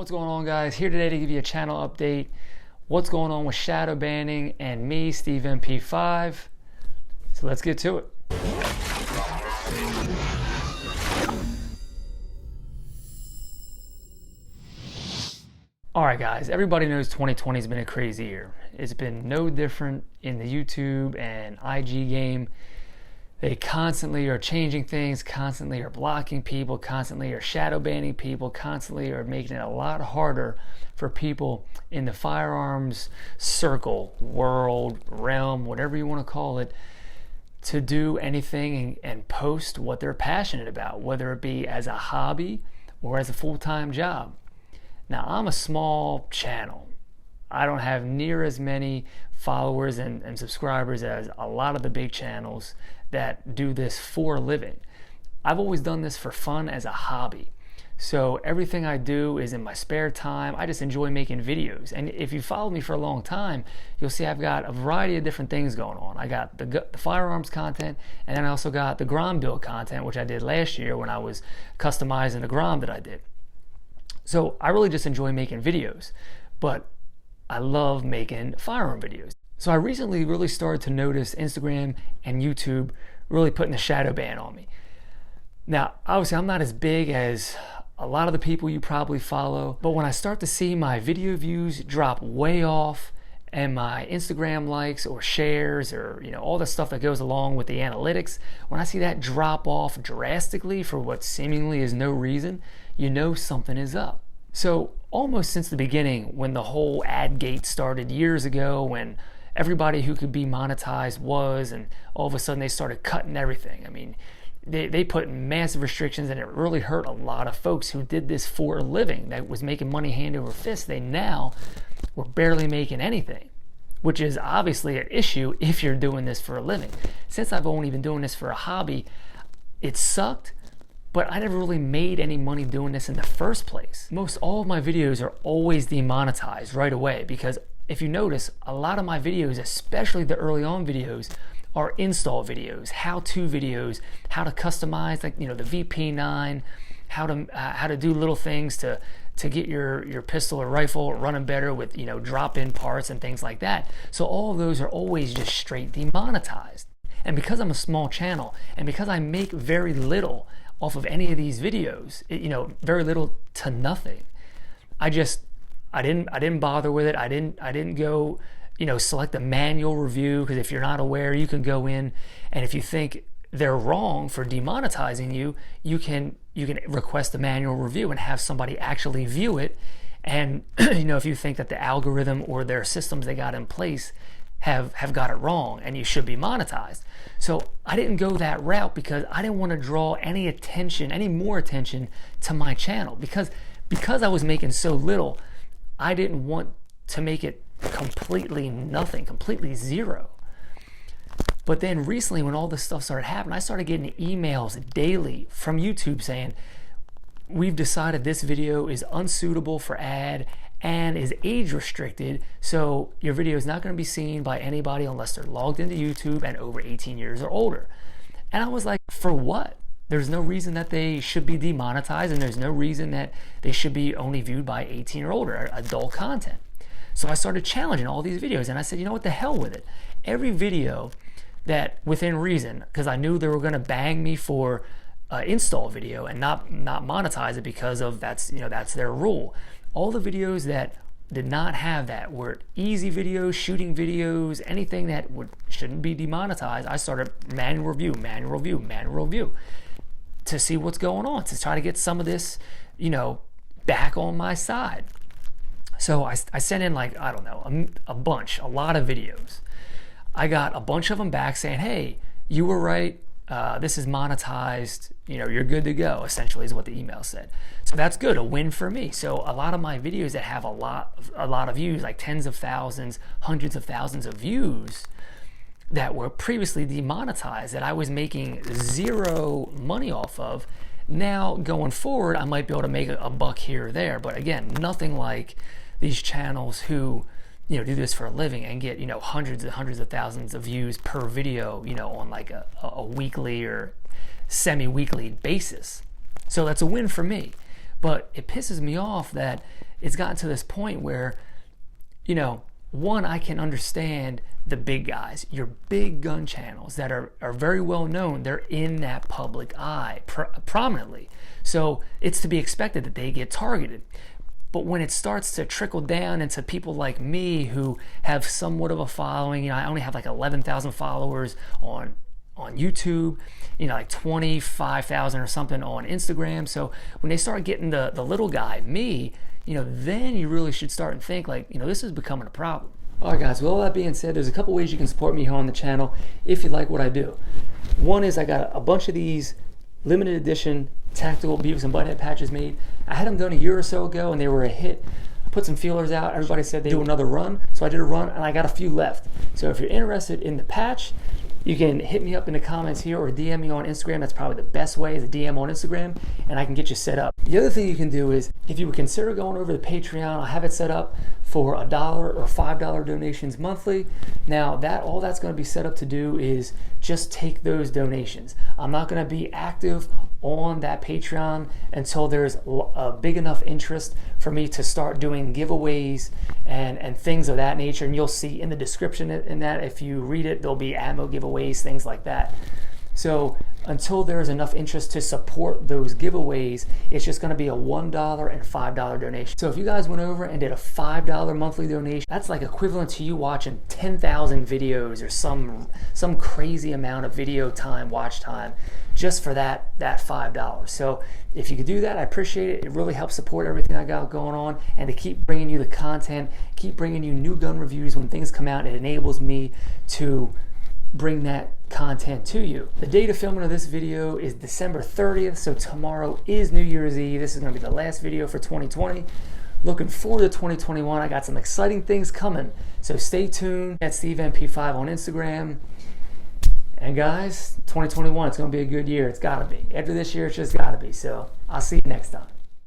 What's going on, guys? Here today to give you a channel update. What's going on with shadow banning and me, Steve MP5. So let's get to it. Alright guys, everybody knows 2020 has been a crazy year. It's been no different in the YouTube and IG game. They constantly are changing things, constantly are blocking people, constantly are shadow banning people, constantly are making it a lot harder for people in the firearms circle, world, realm, whatever you want to call it, to do anything and post what they're passionate about, whether it be as a hobby or as a full-time job. Now, I'm a small channel. I don't have near as many followers and subscribers as a lot of the big channels that do this for a living. I've always done this for fun as a hobby. So everything I do is in my spare time. I just enjoy making videos. And if you followed me for a long time, you'll see I've got a variety of different things going on. I got the firearms content, and then I also got the Grom build content, which I did last year when I was customizing the Grom that I did. So I really just enjoy making videos, but I love making firearm videos. So I recently really started to notice Instagram and YouTube really putting a shadow ban on me. Now, obviously I'm not as big as a lot of the people you probably follow, but when I start to see my video views drop way off and my Instagram likes or shares or all the stuff that goes along with the analytics, when I see that drop off drastically for what seemingly is no reason, you know something is up. So almost since the beginning, when the whole ad gate started years ago, when everybody who could be monetized was, and all of a sudden they started cutting everything. I mean, they put massive restrictions, and it really hurt a lot of folks who did this for a living, that was making money hand over fist. They now were barely making anything, which is obviously an issue if you're doing this for a living. Since I've only been doing this for a hobby, it sucked, but I never really made any money doing this in the first place. Most all of my videos are always demonetized right away, because if you notice, a lot of my videos, especially the early on videos, are install videos, how-to videos, how to customize, like the VP9, how to do little things to get your pistol or rifle running better with drop-in parts and things like that. So all of those are always just straight demonetized. And because I'm a small channel, and because I make very little off of any of these videos, very little to nothing, I didn't bother with it. I didn't go select a manual review, because if you're not aware, you can go in, and if you think they're wrong for demonetizing you, you can request a manual review and have somebody actually view it. And if you think that the algorithm or their systems they got in place have got it wrong and you should be monetized. So I didn't go that route because I didn't want to draw any more attention to my channel, because I was making so little. I didn't want to make it completely nothing, completely zero. But then recently, when all this stuff started happening, I started getting emails daily from YouTube saying, we've decided this video is unsuitable for ad and is age restricted, so your video is not going to be seen by anybody unless they're logged into YouTube and over 18 years or older. And I was like, for what? There's no reason that they should be demonetized, and there's no reason that they should be only viewed by 18 or older, adult content. So I started challenging all these videos, and I said, what the hell with it? Every video that, within reason, because I knew they were going to bang me for install video and not monetize it, because of that's their rule. All the videos that did not have that were easy videos, shooting videos, anything that shouldn't be demonetized. I started manual review to see what's going on, to try to get some of this, back on my side. So I sent in a lot of videos. I got a bunch of them back saying, hey, you were right. This is monetized. You're good to go, essentially is what the email said. So that's good, a win for me. So a lot of my videos that have a lot of views, like tens of thousands, hundreds of thousands of views, that were previously demonetized, that I was making zero money off of, now going forward, I might be able to make a buck here or there. But again, nothing like these channels who do this for a living and get hundreds and hundreds of thousands of views per video, on like a weekly or semi-weekly basis. So that's a win for me. But it pisses me off that it's gotten to this point where, you know, one, I can understand the big guys, your big gun channels that are very well known. They're in that public eye prominently. So it's to be expected that they get targeted. But when it starts to trickle down into people like me who have somewhat of a following, you know, I only have like 11,000 followers on YouTube, you know, like 25,000 or something on Instagram. So when they start getting the little guy, me, you know, then you really should start and think like, you know, this is becoming a problem. All right, guys, with all that being said, there's a couple ways you can support me here on the channel if you like what I do. One is I got a bunch of these limited edition tactical Beavis and Butthead patches made. I had them done a year or so ago and they were a hit. I put some feelers out. Everybody said they'd do another run. So I did a run and I got a few left. So if you're interested in the patch, you can hit me up in the comments here or DM me on Instagram. That's probably the best way, is a DM on Instagram, and I can get you set up. The other thing you can do is, if you would consider going over to Patreon, I'll have it set up for $1 or $5 donations monthly. Now, all that's going to be set up to do is just take those donations. I'm not going to be active on that Patreon until there's a big enough interest for me to start doing giveaways and things of that nature. And you'll see in the description in that, if you read it, there'll be ammo giveaways, things like that. So until there's enough interest to support those giveaways, it's just going to be a $1 and $5 donation. So if you guys went over and did a $5 monthly donation, that's like equivalent to you watching 10,000 videos or some crazy amount of video time, watch time, just for that $5. So if you could do that, I appreciate it. It really helps support everything I got going on, and to keep bringing you the content, keep bringing you new gun reviews when things come out. It enables me to bring that content to you. The date of filming of this video is December 30th, so tomorrow is New Year's Eve. This is going to be the last video for 2020. Looking forward to 2021. I got some exciting things coming, so stay tuned at SteveMP5 on Instagram. And guys, 2021, it's going to be a good year. It's got to be. After this year, it's just got to be. So I'll see you next time.